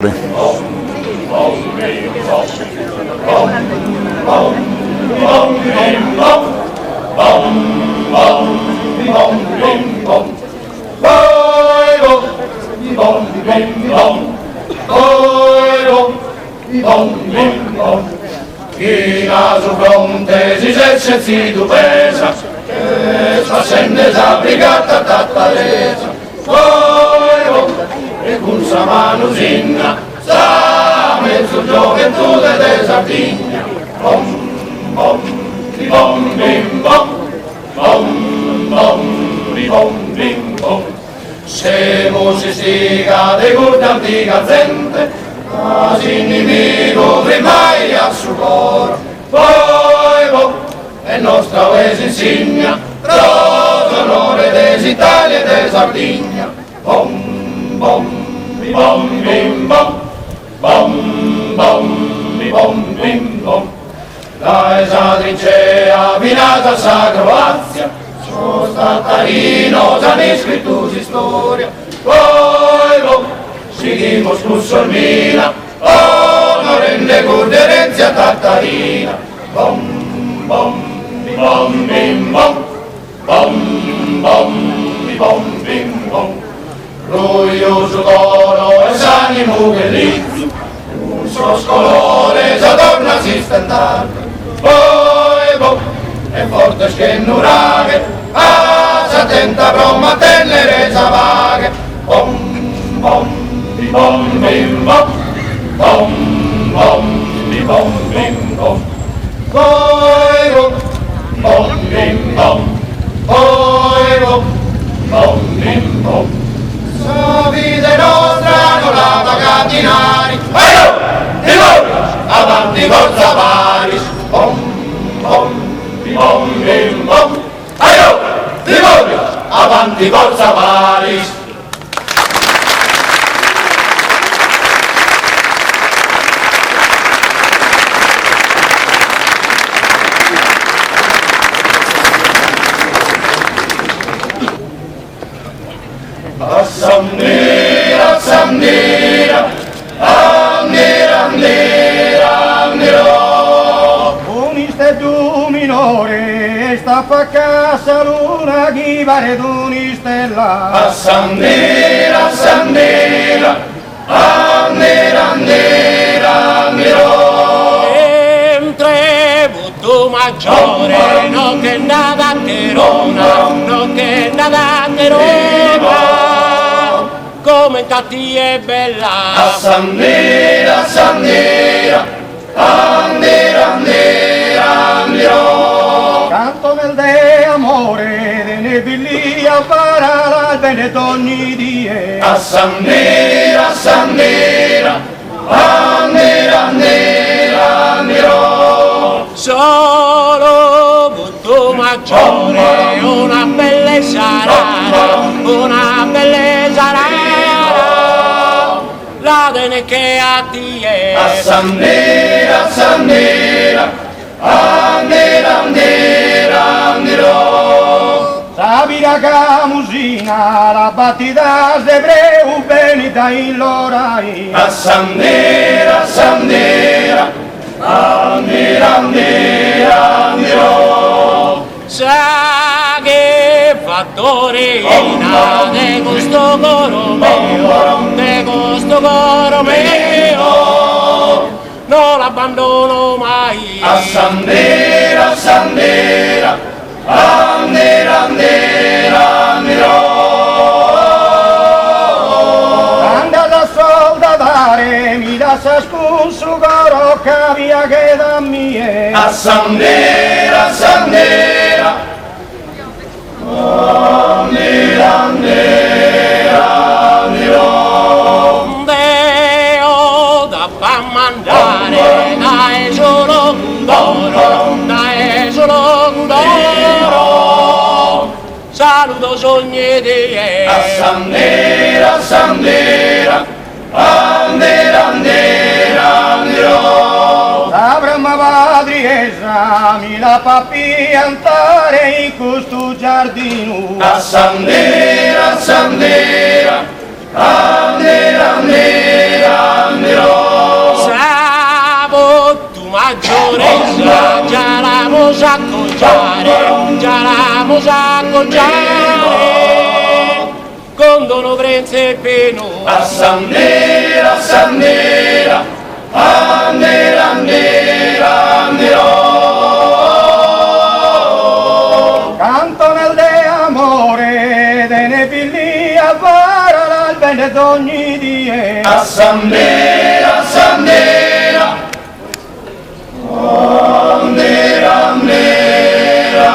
Chi ha su fronte si sesse si pesa, che scende sa brigata tattaresa. E con sa mano sinna, sta mezzo gioventù de Sardegna. Bom, bom, bim bom, bom, bom, bim bom. Se si stiga de curta antica gente, quasi inimico prima a suo cuore. Poi, è nostra paese insegna, l'onore dell'Italia e della Sardegna. Bom, bom, bom, bim bom, bom, bom, bim bom. Da esa trincea vinata a Sa Croazia, sono stata rino, già ne scritto di storia. Poi, seguimos con Sormina, onorende corderenzia tattarina. Bom, bom, bom, bim bom, bom, bom, bim bom. Ruglioso coro e s'animo che lì, un suo scolore già torna a si stentare. Poi, bom, è forte schennuraghe, s'attenta bromma tenere savaghe. Bom, bom, bom, bim bom, bom, bom, bim bom. Poi, bom, bim bom, poi, bom, bim bom. La vita nostra non la va a camminare. Avanti forza Paris. Bom, bom, bim bom. Avanti forza Paris. Sandira, sandira, andira, andira, andiro. Uniste tu minore, sta fa casa luna chi pare uniste là. Sandira, sandira, andira, andira, andiro. Mentre butto maggiore, non che nada a Terona, non che nada a Terona. Come tatti è bella. Sandira, sandira, andira, andira, andiro. Canto nel de amore, de ne villia para la bene ogni die. Sandira, sandira, andira, andira, andiro. Solo butto maggiore, una bellezza rara, una bellezza rara. La dene che a tie. Sandira, sandira, andira, andira, andiro. Sabira camusina, la battita de breu benita in l'orai. Sandira, sandira, andira, andira, andiro. Sa che fattorina de questo coro mio, de questo coro mio, non l'abbandono mai. Sandira, sandira, andira, andira, andiro. Andata a soldare, mi da ciascun suo coro via che da mie. Sandira, sandira, andira, andira, andiro. Deo da mandare, dai solo un d'oro, dai solo un d'oro. Saluto sogni di Sandira, sandira, andira, andira, andiro. La brama padriesa mi la fa piantare in questo giardino. Sandira, sandira, andira, andira, andiro. s'accocciare, già l'amo s'accocciare, con dono grenze e peno. Assandera, assandera, andera, andera, anderò. Canto nel de amore, de ne figli a vara l'albene d'ogni die. Assandera, assandera, andera, andera,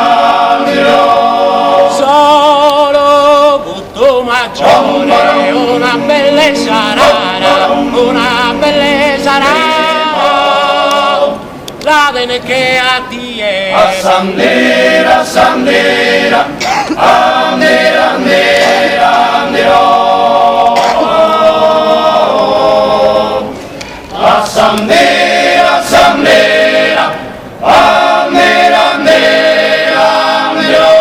anderò. Solo tutto maggiore, una bellezza rara, una bellezza rara, la dene che a die. Assandera, assandera, andera, andera, anderò. Assandera, assandera, andera, andera, anderò.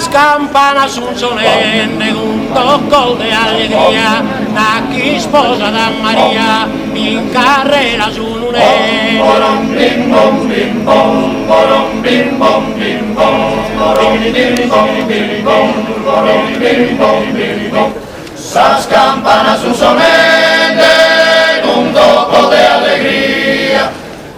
Campana sul solenne, un tocco di allegria, da chi sposa da Maria, in carrera su un Borom bim bom bim bom, borom bim bom bim bom, borom bim bom bim bom, borom bim bom bim bom. Sas campana sul solenne, un tocco di allegria,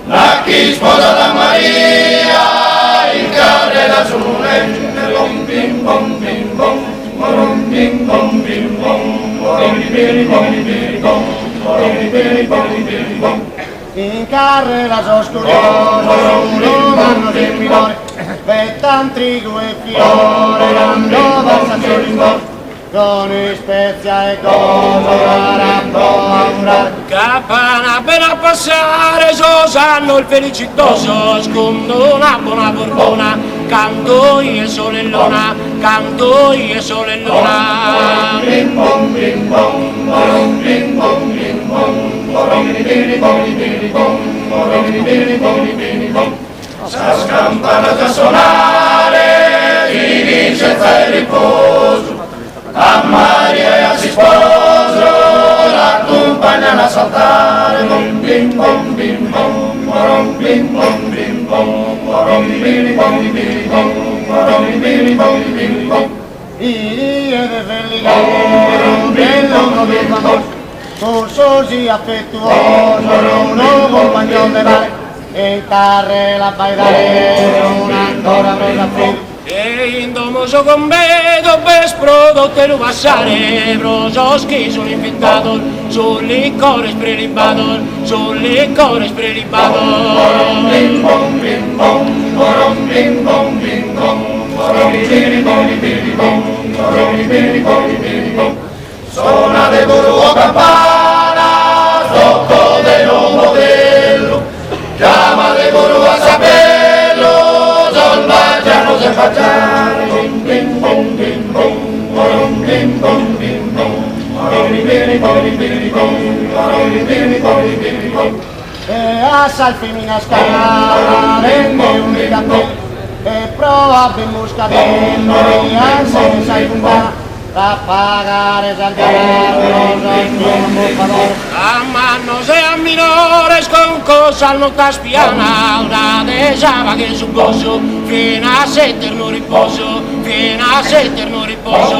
da chi sposa da Maria, in carrera su un bim bom bim bom, borom bim bom bim bom, borom bim bom bim bom, borom bim bom bim bom. In carrera soscurioso, uno vanno del minore, pettan trigo e fiore, dando versa sul rimor. con spezia e cosa paura. Campana appena a passare, sanno il felicitoso, scondo una buona fortuna, canto io e sorellona, canto io e sorellona. Bing bong, bing bong, bong, bing bong, bing bong, bong, bing bong, bing bong, bong, bing bong, bing bong. Sa campana da suonare, chi vincenza e riposo, a Maria e a si sposo, l'accompagnano a saltare, bom bim bom bim bom, bom bim bom bim bom, bom bim bom bim bom, bom bim bom bim bom. Io de Felligare, bello del famoso, corsosi affettuoso, uno compagnon de mare, e carrera bailare, non ancora rosa fil. E in domoso convedo per prodotto e lo passare, brososchi sono infettato, sul liquore sprelibato, sul liquore sprelibato. Bim bom bim bom, bom bim bom bim bom, bom bim bom bim bom, bom bim bom bim bom. Suona de guru campana, sotto dello modello, chiama de guru a saperlo, salvaggiano se facciano, bim bim bom bim bom, bom bim bom bim bom, bom bim bom bim bom, bom bim bom bim bom. E a salfemina scala, vende un cappello, e prova ben muscatello, e anzi sai puntare, da pagare Santiago, non favore. A mano se a minore sconcossa al nota spiana, una desava che su gozo, fino a setterno riposo, fino a setterno riposo.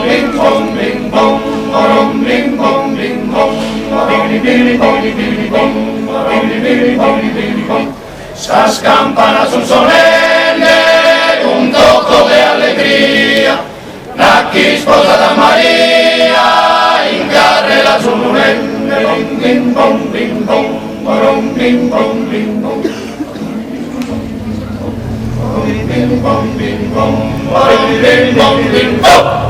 Bing bong bing bong, bing bong bing bong, bing bing bong bing bong, bing bong bing bong. Sa campana sul solenne, un tocco di allegria, la chi sposa da Maria, in carrera sul lunenne, bing bong bing bong, bing bong bing bong. Bing bong bing bong, bing bong bing bong.